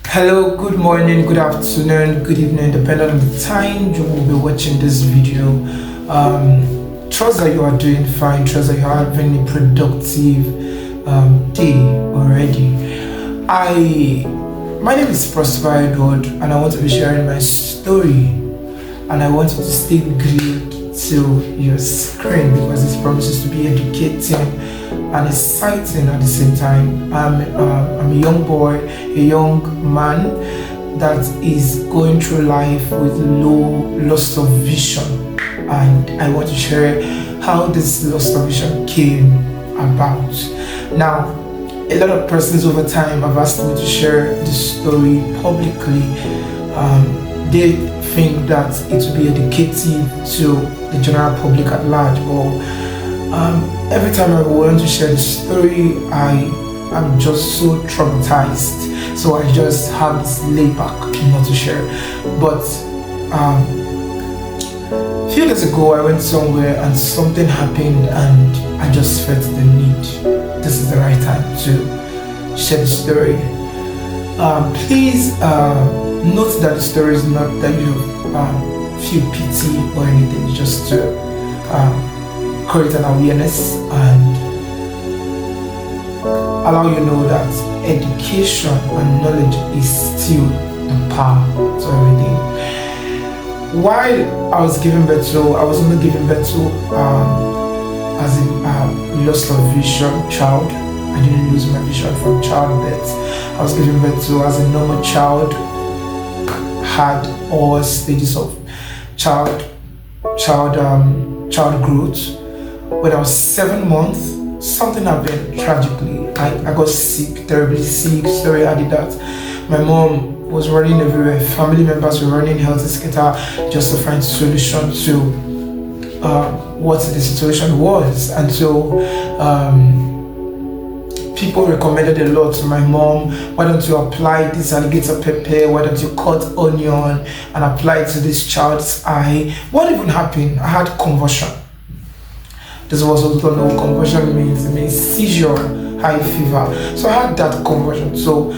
Hello, good morning, good afternoon, good evening, depending on the time you will be watching this video. Trust that you are doing fine, trust that you are having a productive day already. My name is Prosper Edward, and I want to be sharing my story, and I want you to stay glued to your screen because it promises to be educating and exciting at the same time. I'm a young boy, a young man that is going through life with loss of vision, and I want to share how this loss of vision came about. Now, a lot of persons over time have asked me to share this story publicly. They think that it will be educative to the general public at large, but every time I want to share the story, I am just so traumatized. So I just have this layback not to share. But a few days ago, I went somewhere and something happened, and I just felt the need. This is the right time to share the story. Please note that the story is not that you feel pity or anything, just to create an awareness and allow you know that education and knowledge is still the power to everything. While I was giving birth to, I was not giving birth to as a loss of vision child. I didn't lose my vision from childbirth. I was giving birth to as a normal child, had all stages of child growth. When I was 7 months, something happened tragically. I got sick, terribly sick. Sorry, I did that. My mom was running everywhere. Family members were running health skater just to find solution to what the situation was. And so people recommended a lot to my mom. Why don't you apply this alligator pepper? Why don't you cut onion and apply it to this child's eye? What even happened? I had convulsion. This was also know what convulsion means. It means seizure, high fever. So I had that convulsion. So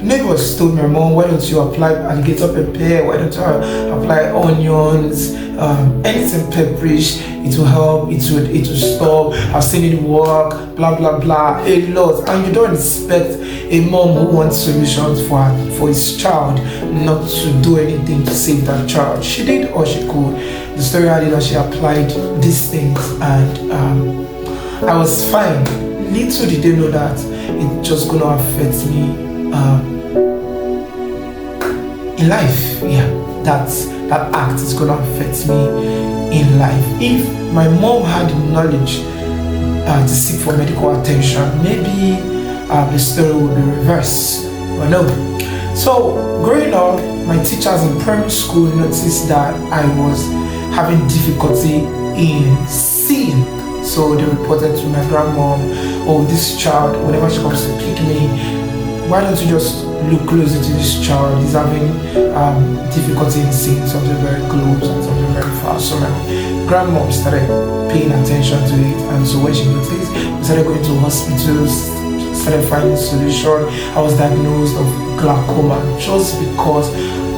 neighbors told my mom, why don't you apply alligator pepper? Why don't you apply onions? Anything pepperish, it will help, it will stop. I've seen it work, blah blah blah, a lot. And you don't expect a mom who wants solutions for his child not to do anything to save that child. She did all she could. The story had it that she applied these things, and I was fine. Little did they know that it's just gonna affect me in life. Yeah, that act is gonna affect me in life. If my mom had the knowledge to seek for medical attention, maybe the story would be reversed. But no. So growing up, my teachers in primary school noticed that I was having difficulty in seeing. So they reported to my grandmom, oh, this child, whenever she comes to pick me, why don't you just look closer to this child? He's having difficulty in seeing something very close and something very far. So my grandmom started paying attention to it, and so when she noticed, we started going to hospitals, started finding solution. I was diagnosed of glaucoma just because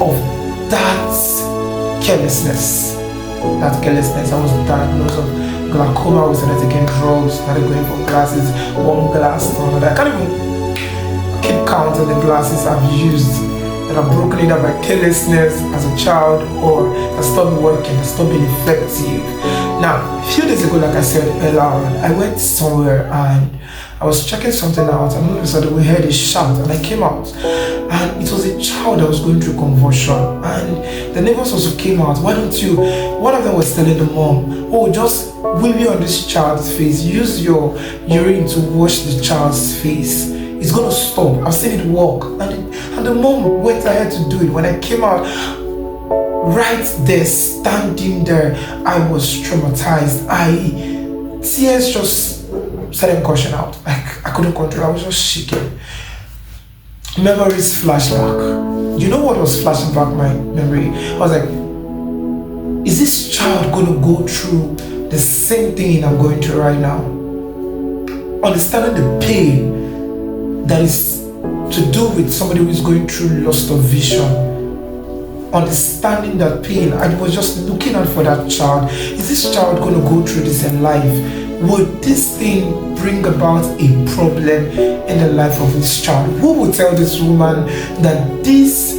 of that carelessness. I was diagnosed of glaucoma. We started taking drugs, started going for glasses, one glass to another. I can't even keep count of the glasses I've used that are broken either by carelessness as a child or that stopped working, that stopped being effective. Now, a few days ago, like I said earlier on, I went somewhere and I was checking something out, and all of a sudden we heard a shout, and I came out, and it was a child that was going through convulsion, and the neighbors also came out. Why don't you? One of them was telling the mom, oh, just weave on this child's face, use your urine to wash the child's face. It's gonna stop. I've seen it work. And the mom went ahead to do it. When I came out, right there, standing there, I was traumatized. Tears just started gushing out. Like I couldn't control. I was just shaking. Memories flashback. You know what was flashing back my memory? I was like, is this child gonna go through the same thing I'm going through right now? Understanding the pain that is to do with somebody who is going through loss of vision, understanding that pain. I was just looking out for that child. Is this child going to go through this in life? Would this thing bring about a problem in the life of this child? Who would tell this woman that this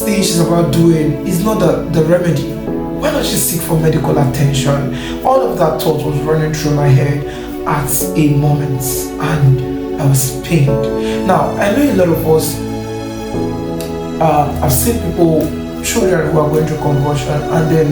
thing she's about doing is not the remedy? Why not she seek for medical attention? All of that thought was running through my head at a moment, and I was pained. Now, I know a lot of us, I've seen children who are going through conversion, and then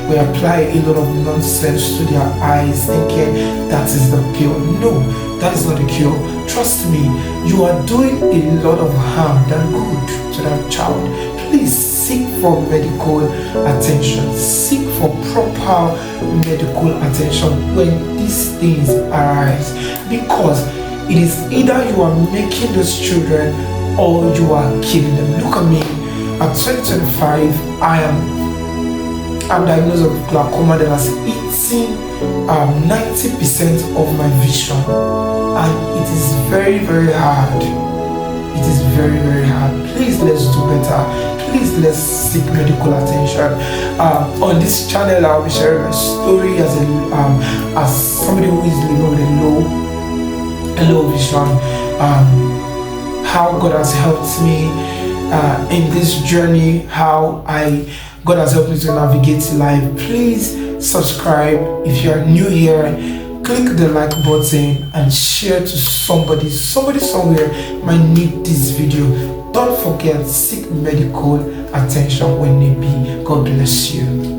we apply a lot of nonsense to their eyes, thinking that is the cure. No, that is not the cure. Trust me, you are doing a lot of harm than good to that child. Please seek for medical attention. Seek for proper medical attention when these things arise, because it is either you are making those children or you are killing them. Look at me. At 2025, I'm diagnosed with glaucoma that has eaten 90% of my vision, and it is very, very hard. It is very, very hard. Please, let's do better. Please, let's seek medical attention. On this channel, I'll be sharing my story as somebody who is living with a low vision. How God has helped me in this journey, how God has helped me to navigate life. Please subscribe if you are new here. Click the like button and share to somebody somewhere might need this video. Don't forget, seek medical attention when need be. God bless you.